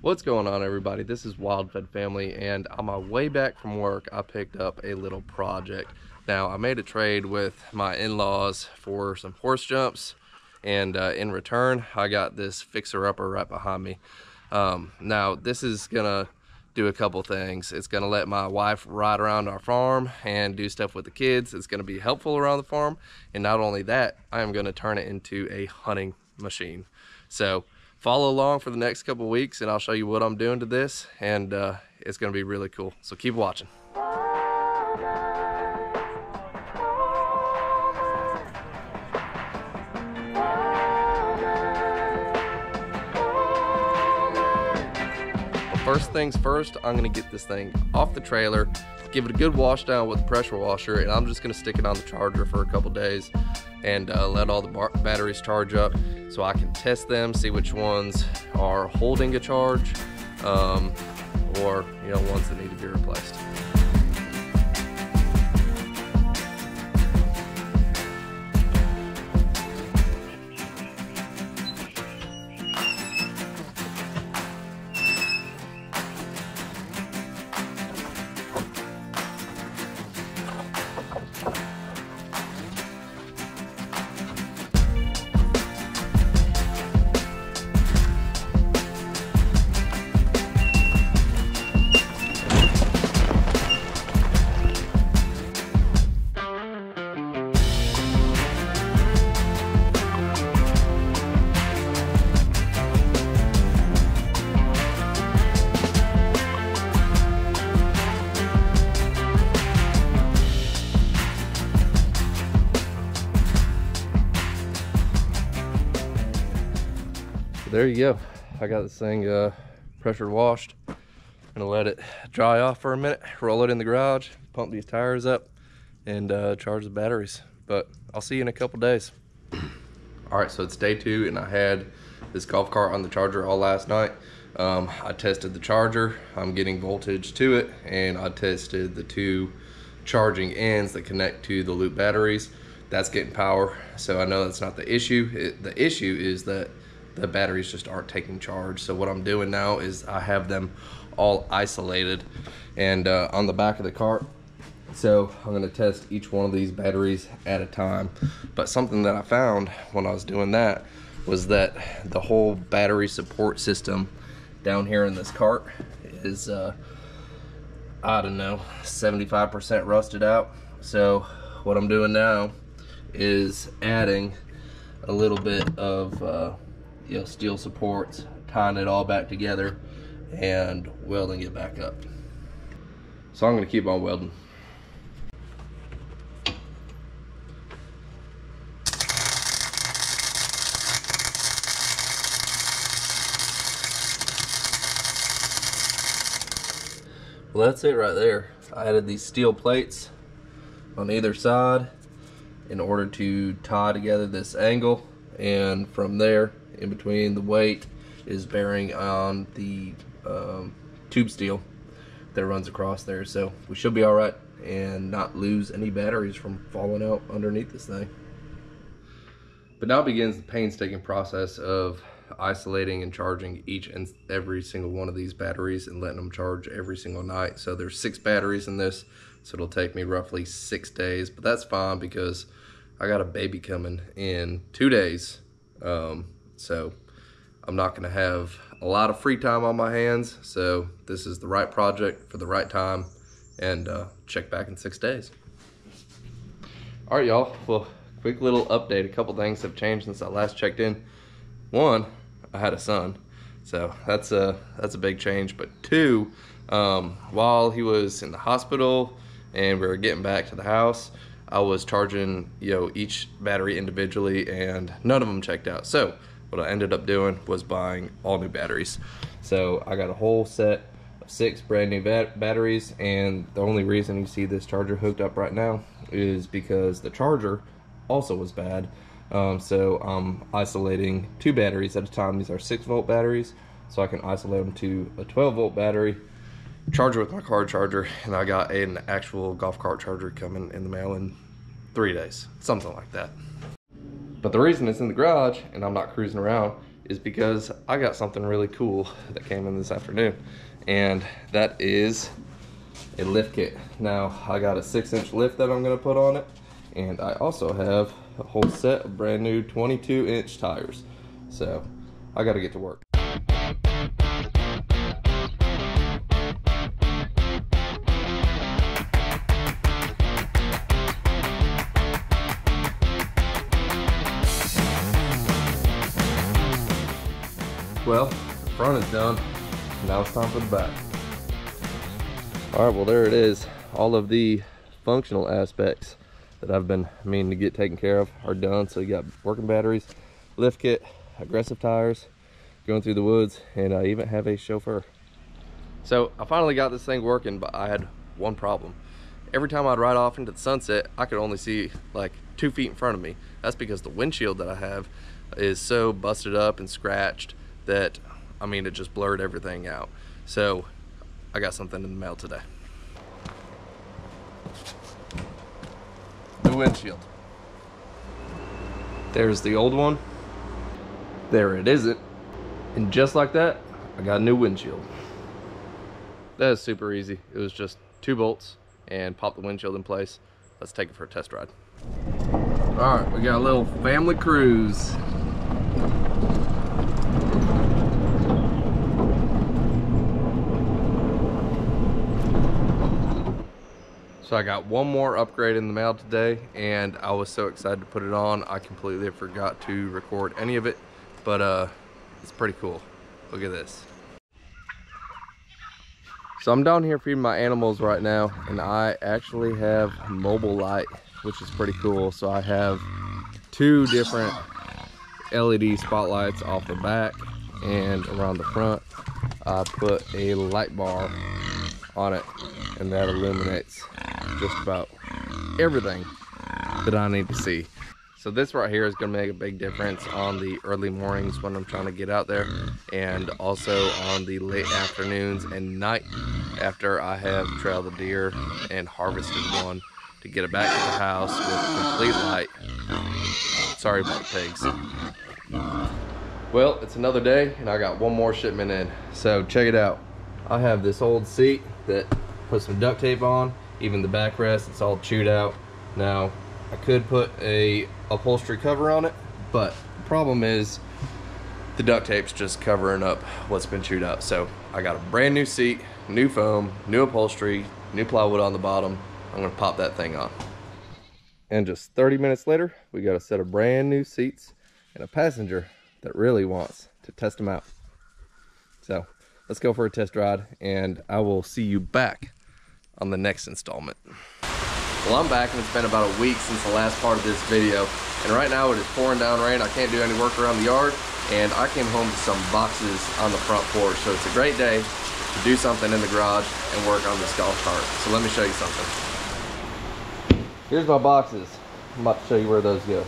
What's going on, everybody? This is WildFed Family, and on my way back from work I picked up a little project. Now I made a trade with my in-laws for some horse jumps, and in return I got this fixer-upper right behind me. Now this is gonna do a couple things. It's gonna let my wife ride around our farm and do stuff with the kids. It's gonna be helpful around the farm, and not only that, I am gonna turn it into a hunting machine. So follow along for the next couple of weeks and I'll show you what I'm doing to this, and it's gonna be really cool. So keep watching. First things first, I'm gonna get this thing off the trailer, give it a good wash down with a pressure washer, and I'm just gonna stick it on the charger for a couple days and let all the batteries charge up so I can test them, see which ones are holding a charge or ones that need to be replaced. There you go. I got this thing pressure washed. I'm gonna let it dry off for a minute, roll it in the garage, pump these tires up, and charge the batteries. But I'll see you in a couple days. All right, so it's day 2, and I had this golf cart on the charger all last night. I tested the charger. I'm getting voltage to it, and I tested the 2 charging ends that connect to the loop batteries. That's getting power, so I know that's not the issue. The issue is that the batteries just aren't taking charge. So what I'm doing now is I have them all isolated and on the back of the cart. So I'm going to test each one of these batteries at a time. But something that I found when I was doing that was that the whole battery support system down here in this cart is I don't know, 75% rusted out. So what I'm doing now is adding a little bit of steel supports, tying it all back together and welding it back up. So I'm going to keep on welding. Well, that's it right there. I added these steel plates on either side in order to tie together this angle, and from there, in between, the weight is bearing on the tube steel that runs across there. So we should be all right and not lose any batteries from falling out underneath this thing. But now begins the painstaking process of isolating and charging each and every single one of these batteries and letting them charge every single night. So there's 6 batteries in this, so it'll take me roughly 6 days, but that's fine because I got a baby coming in 2 days. So I'm not going to have a lot of free time on my hands, so this is the right project for the right time, and check back in 6 days. All right, y'all. Well, quick little update. A couple things have changed since I last checked in. 1, I had a son, so that's a big change. But 2, while he was in the hospital and we were getting back to the house, I was charging each battery individually, and none of them checked out. So what I ended up doing was buying all new batteries. So I got a whole set of 6 brand new batteries, and the only reason you see this charger hooked up right now is because the charger also was bad. So I'm isolating 2 batteries at a time. These are 6-volt batteries, so I can isolate them to a 12-volt battery, charge it with my car charger, and I got an actual golf cart charger coming in the mail in 3 days, something like that. But the reason it's in the garage and I'm not cruising around is because I got something really cool that came in this afternoon, and that is a lift kit. Now I got a 6-inch lift that I'm gonna put on it, and I also have a whole set of brand new 22-inch tires. So I gotta get to work. Well, the front is done. Now it's time for the back. All right, well there it is. All of the functional aspects that I've been meaning to get taken care of are done. So you got working batteries, lift kit, aggressive tires, going through the woods, and I even have a chauffeur. So I finally got this thing working, but I had one problem. Every time I'd ride off into the sunset, I could only see like 2 feet in front of me. That's because the windshield that I have is so busted up and scratched that, I mean, it just blurred everything out. So I got something in the mail today. The windshield. There's the old one. There it isn't. And just like that, I got a new windshield. That is super easy. It was just 2 bolts and pop the windshield in place. Let's take it for a test ride. All right, we got a little family cruise. So I got one more upgrade in the mail today, and I was so excited to put it on, I completely forgot to record any of it, but it's pretty cool. Look at this. So I'm down here feeding my animals right now, and I actually have mobile light, which is pretty cool. So I have 2 different LED spotlights off the back and around the front. I put a light bar on it, and that illuminates just about everything that I need to see. So this right here is going to make a big difference on the early mornings when I'm trying to get out there, and also on the late afternoons and night after I have trailed the deer and harvested one, to get it back to the house with complete light. Sorry about the pigs. Well, it's another day and I got one more shipment in. So check it out. I have this old seat that put some duct tape on. Even the backrest, it's all chewed out. Now, I could put a upholstery cover on it, but the problem is the duct tape's just covering up what's been chewed out. So I got a brand new seat, new foam, new upholstery, new plywood on the bottom. I'm gonna pop that thing on. And just 30 minutes later, we got a set of brand new seats and a passenger that really wants to test them out. So let's go for a test ride, and I will see you back on the next installment. Well, I'm back, and it's been about a week since the last part of this video, and right now it is pouring down rain. I can't do any work around the yard, and I came home to some boxes on the front porch. So it's a great day to do something in the garage and work on this golf cart. So let me show you something. Here's my boxes. I'm about to show you where those go.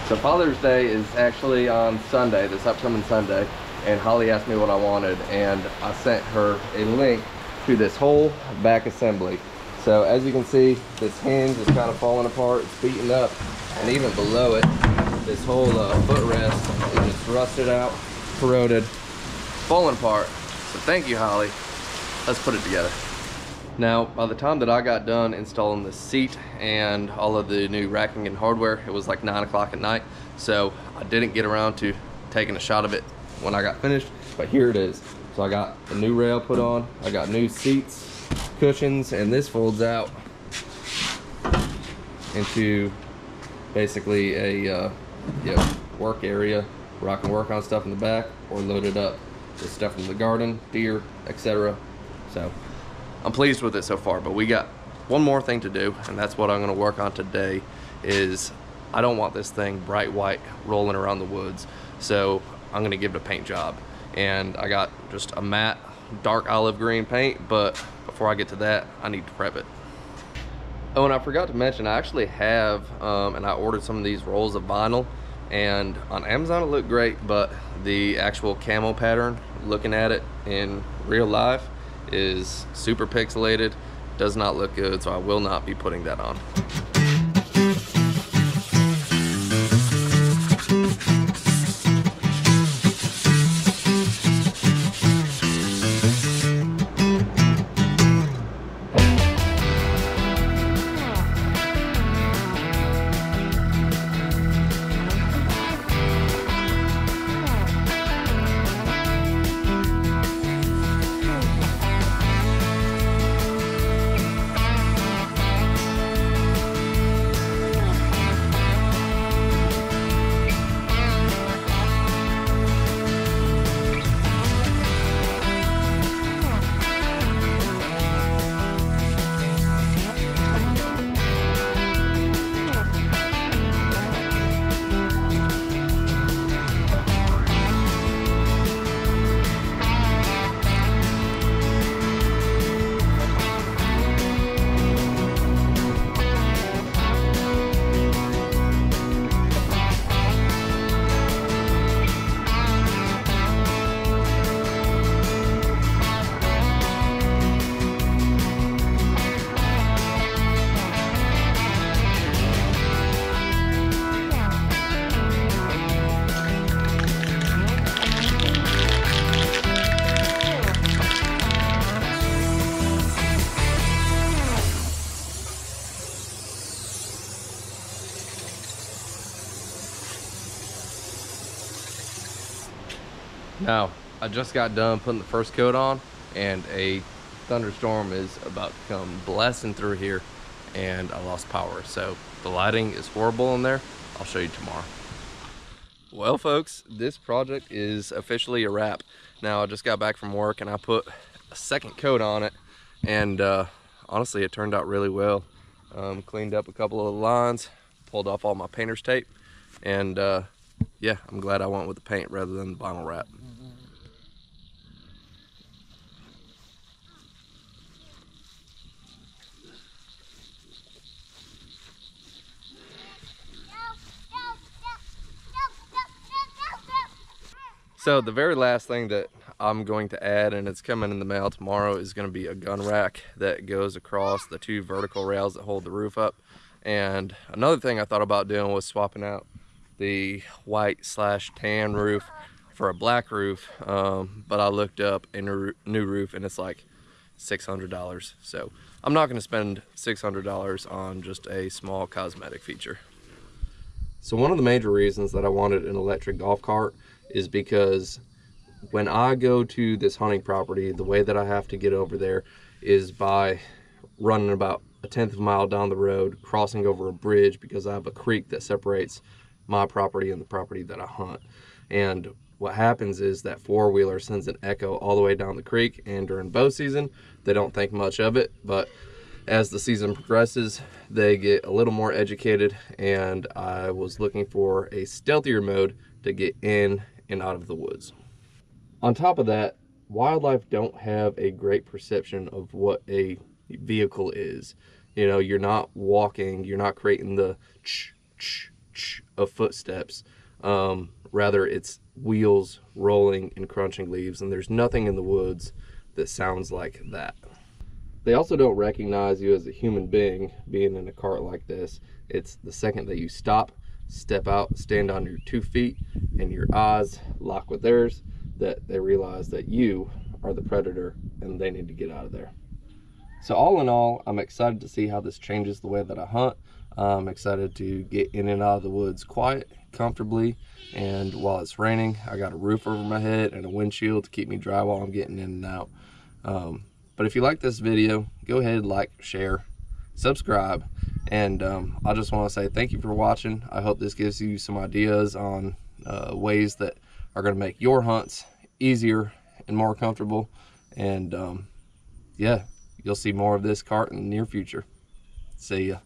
So Father's Day is actually on Sunday, this upcoming Sunday, and Holly asked me what I wanted, and I sent her a link to this whole back assembly. So as you can see, this hinge is kind of falling apart, it's beaten up, and even below it, this whole footrest is just rusted out, corroded, falling apart. So thank you, Holly. Let's put it together. Now, by the time that I got done installing the seat and all of the new racking and hardware, it was like 9 o'clock at night. So I didn't get around to taking a shot of it when I got finished, but here it is. So I got a new rail put on, I got new seats, cushions, and this folds out into basically a work area where I can work on stuff in the back or load it up with stuff from the garden, deer, etc. So I'm pleased with it so far, but we got one more thing to do, and that's what I'm going to work on today. Is I don't want this thing bright white rolling around the woods, so I'm going to give it a paint job. And I got just a matte dark olive green paint, but before I get to that, I need to prep it. Oh, and I forgot to mention, I actually have and I ordered some of these rolls of vinyl, and on Amazon it looked great, but the actual camo pattern, looking at it in real life, is super pixelated, does not look good, so I will not be putting that on. Now, I just got done putting the first coat on, and a thunderstorm is about to come blasting through here, and I lost power. So the lighting is horrible in there. I'll show you tomorrow. Well, folks, this project is officially a wrap. Now, I just got back from work and I put a second coat on it, and honestly, it turned out really well. Cleaned up a couple of the lines, pulled off all my painter's tape, and yeah, I'm glad I went with the paint rather than the vinyl wrap. So the very last thing that I'm going to add, and it's coming in the mail tomorrow, is going to be a gun rack that goes across the two vertical rails that hold the roof up. And another thing I thought about doing was swapping out the white/tan roof for a black roof, but I looked up a new roof and it's like $600. So I'm not going to spend $600 on just a small cosmetic feature. So one of the major reasons that I wanted an electric golf cart is because when I go to this hunting property, the way that I have to get over there is by running about 1/10 of a mile down the road, crossing over a bridge, because I have a creek that separates my property and the property that I hunt. And what happens is that four-wheeler sends an echo all the way down the creek, and during bow season they don't think much of it, but as the season progresses they get a little more educated, and I was looking for a stealthier mode to get in and out of the woods. On top of that, wildlife don't have a great perception of what a vehicle is. You know, you're not walking, you're not creating the of footsteps. Rather, it's wheels rolling and crunching leaves, and there's nothing in the woods that sounds like that. They also don't recognize you as a human being being in a cart like this. It's the second that you stop, step out, stand on your 2 feet, and your eyes lock with theirs, that they realize that you are the predator and they need to get out of there. So all in all, I'm excited to see how this changes the way that I hunt. I'm excited to get in and out of the woods quiet, comfortably, and while it's raining, I got a roof over my head and a windshield to keep me dry while I'm getting in and out. But if you like this video, go ahead, like, share, subscribe, and I just want to say thank you for watching. I hope this gives you some ideas on ways that are going to make your hunts easier and more comfortable, and yeah, you'll see more of this cart in the near future. See ya.